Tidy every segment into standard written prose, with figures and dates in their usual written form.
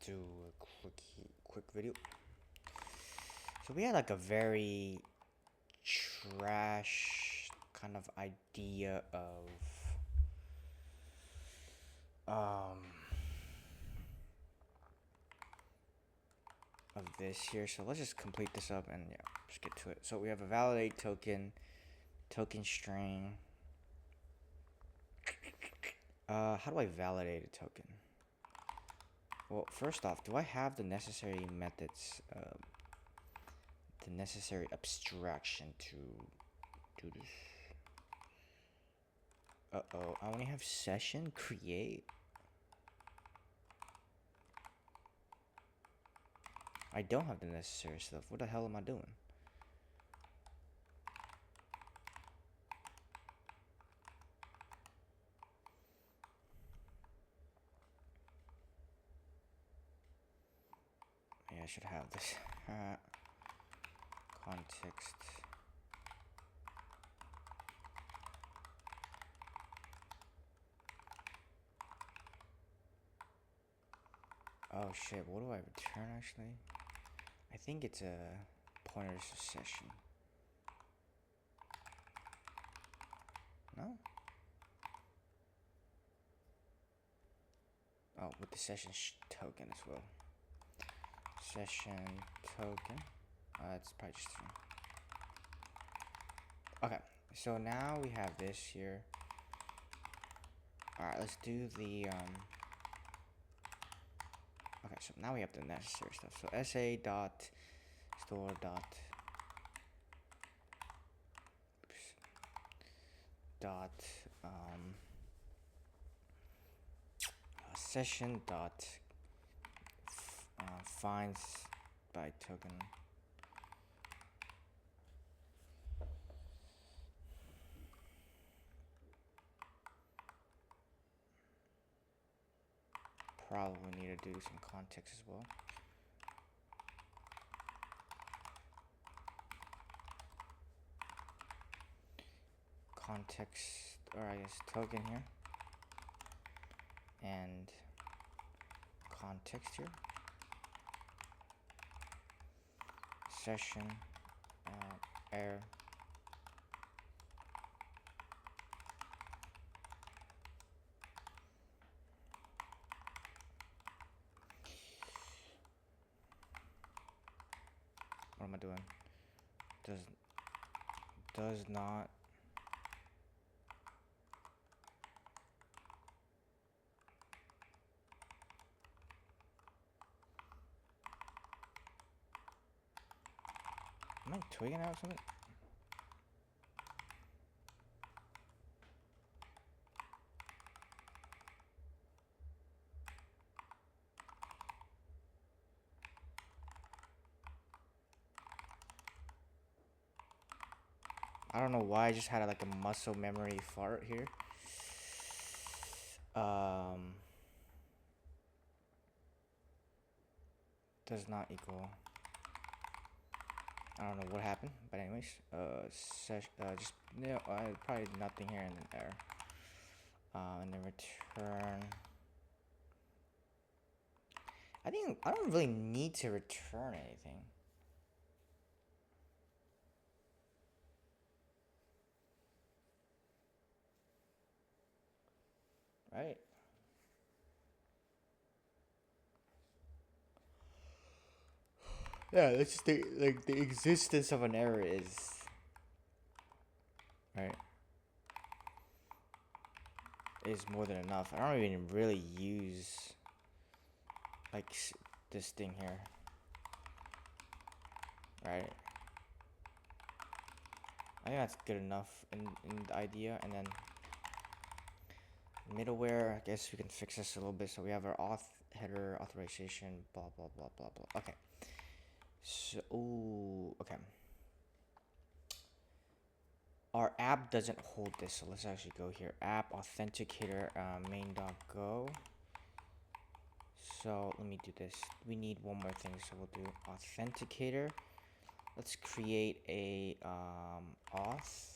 do a quick video. So we had like a very trash kind of idea of this here. So let's just complete this up and yeah, just get to it. So we have a validate token string. How do I validate a token? Well, first off, do I have the necessary methods, the necessary abstraction to do this? Uh-oh, I only have session create. I don't have the necessary stuff. What the hell am I doing? Yeah, I should have this. Context. Oh shit, what do I return actually? I think it's a pointer to session. No? Oh, with the session token as well. Session token. That's probably just okay. So now we have this here. All right, let's do the Okay, so now we have the necessary stuff. So sa dot store dot session dot finds by token. Probably need to do some context as well. Context, or I guess token here, and context here. Session error. What am I doing? Does not am I twigging out something? I don't know why I just had like a muscle memory fart here. Does not equal. I don't know what happened, but anyways, just probably nothing here and then error. And then return. I don't really need to return anything. Right? Yeah, that's just the existence of an error is right. Is more than enough. I don't even really use like this thing here. Right? I think that's good enough in the idea, and then middleware, I guess we can fix this a little bit. So we have our auth header authorization, blah blah blah blah blah. Okay. So okay. Our app doesn't hold this, so let's actually go here. App authenticator main.go. So let me do this. We need one more thing, so we'll do authenticator. Let's create a auth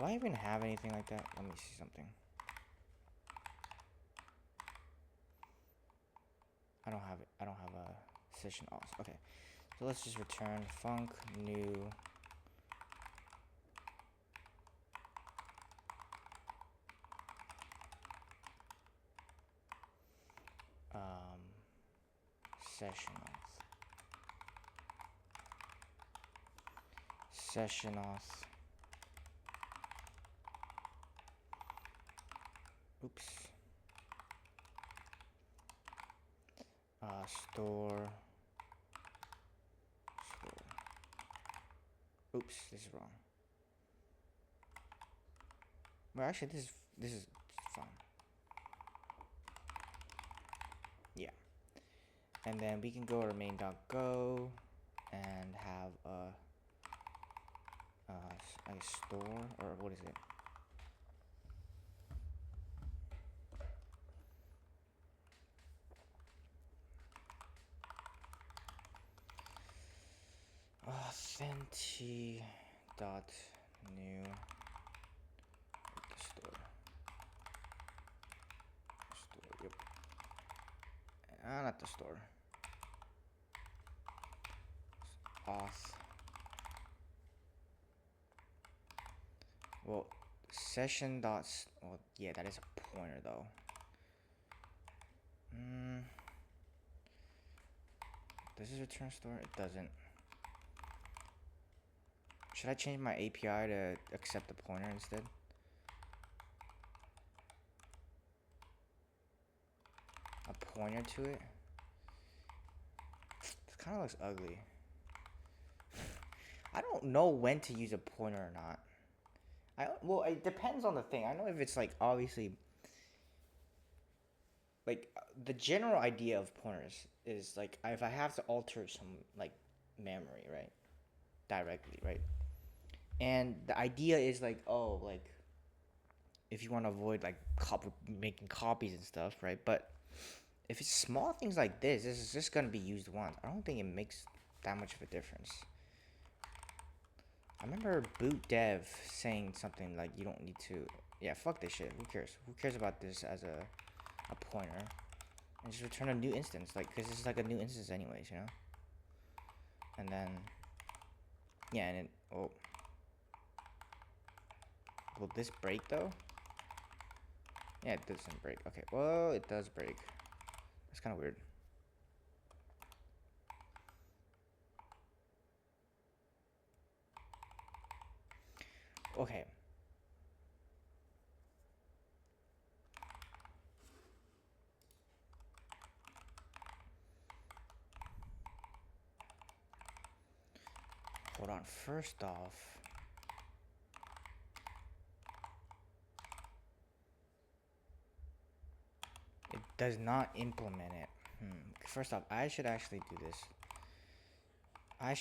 Do I even have anything like that? Let me see something. I don't have it. I don't have a session also. Okay. So let's just return func new session auth. Oops. Store. Oops, this is wrong. Well, actually, this is fine. Yeah. And then we can go to main.go and have a store, or what is it? Authenti dot new store. Yep. Not the store. Auth. Well, session dot. Well, yeah, that is a pointer though. Does this return store? It doesn't. Should I change my API to accept the pointer instead? A pointer to it? This kind of looks ugly. I don't know when to use a pointer or not. Well, it depends on the thing. I know if it's like obviously like the general idea of pointers is like if I have to alter some like memory, right? Directly, right? And the idea is like, oh, like if you want to avoid like making copies and stuff, right? But if it's small things like this is just gonna be used once. I don't think it makes that much of a difference. I remember boot dev saying something like you don't need to. Yeah, fuck this shit. Who cares? Who cares about this as a pointer? And just return a new instance, like, because this is like a new instance anyways, you know? And then, yeah, and it, oh. Will this break though? Yeah, it doesn't break. Okay, well, it does break. That's kind of weird. Okay. Hold on, first off. It does not implement it. First off, I should actually do this.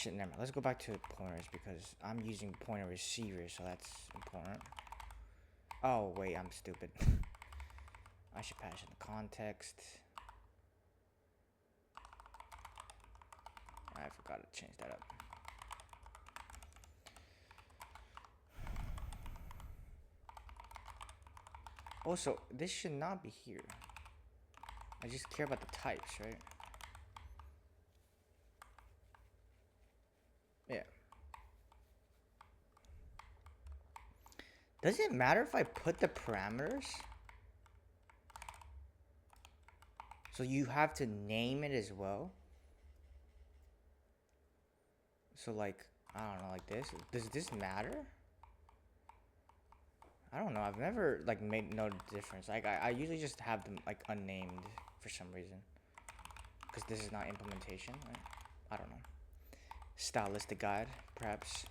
Never mind. Let's go back to pointers because I'm using pointer receivers, so that's important. Oh, wait, I'm stupid. I should pass in the context. I forgot to change that up. Also, this should not be here. I just care about the types, right? Yeah. Does it matter if I put the parameters? So you have to name it as well? So like, I don't know, like this. Does this matter? I don't know. I've never like made no difference. Like I usually just have them like unnamed for some reason. Because this is not implementation, right? I don't know. Stylistic guide, perhaps.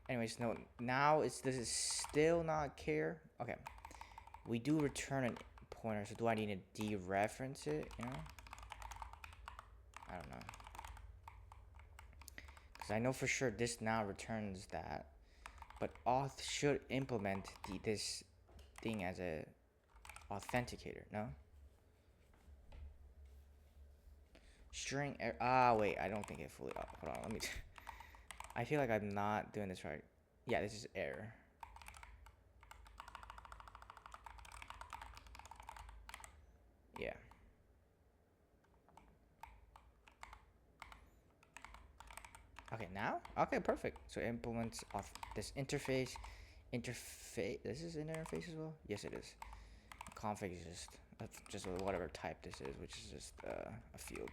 Anyways, no. Now does it still not care? Okay. We do return a pointer, so do I need to dereference it? You know? I don't know. Because I know for sure this now returns that. But auth should implement this thing as a authenticator, no? String error. Wait, I don't think it fully. Hold on, let me. I feel like I'm not doing this right. Yeah, this is error. Yeah. Okay, now? Okay, perfect. So it implements off this interface. This is an interface as well? Yes, it is. Config is just whatever type this is, which is just a field.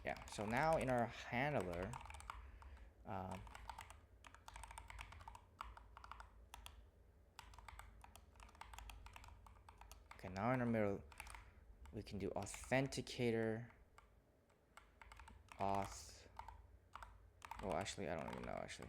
Yeah, so now in our handler, okay, now in our middle, we can do authenticator, auth. Well, actually, I don't even know, actually.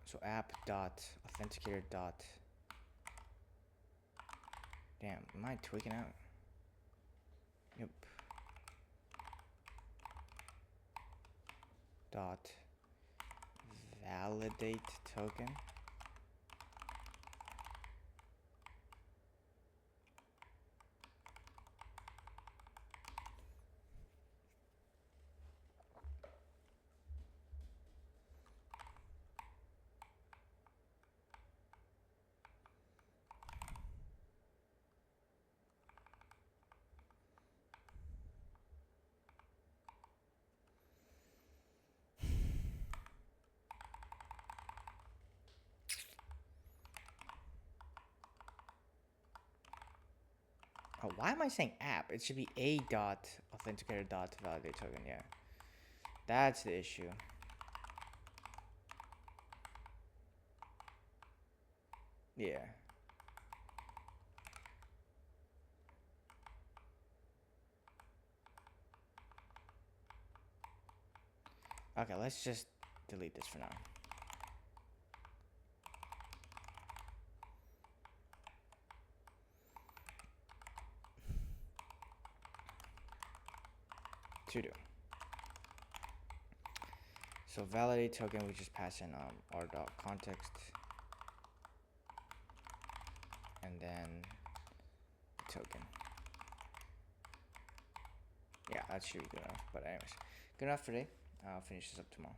So app dot authenticator dot. Damn, am I tweaking out? Yep. Dot validate token. Oh, why am I saying app? It should be a dot authenticator dot validate token. Yeah, that's the issue. Yeah. Okay, let's just delete this for now. To do. So validate token, we just pass in r dot context, and then token. Yeah, that should be good enough. But anyways, good enough for today. I'll finish this up tomorrow.